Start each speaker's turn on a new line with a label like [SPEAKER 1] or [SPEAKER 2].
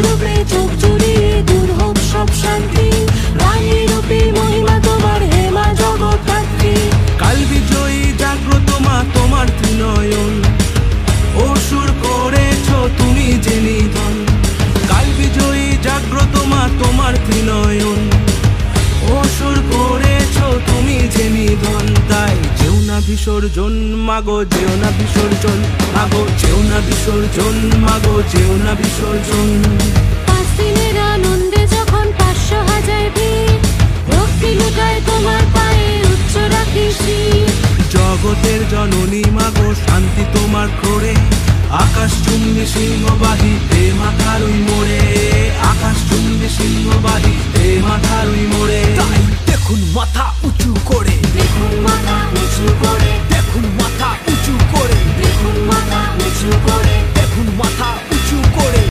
[SPEAKER 1] রূপে চোখ জুড়িয়ে দূর হোক সব শান্তি। রানী রূপী মহিমা তোমার হে মা জগদ্ধাত্রী।
[SPEAKER 2] কাল বিজয়ী জাগ্রত মা তোমার ত্রিনয়ন, অসুর করেছ তুমি যে নিধন। কাল বিজয়ী জাগ্রত মা তোমার ত্রিনয়ন, অসুর করেছ তুমি যে নিধন। তাই যেও না বিসর্জন মাগো, যেও না বিসর্জন মাগো, যেও না বিসর্জন মাগো, যেও না বিসর্জন।
[SPEAKER 1] 5 দিনের আনন্দে যখন 500,000 ভিড়, ভক্তি লুটায় তোমার পায়ে উচ্চ রাখি শির।
[SPEAKER 2] জগতের জননী মাগো শান্তি তোমার করে, আকাশ চুম্বি সিংহবাহী হে মাথার ওই মোড়ে। আকাশ চুম্বি সিংহবাহী হে মাথার ওই মোড়ে।
[SPEAKER 3] তাই দেখুন মাথা উঁচু করে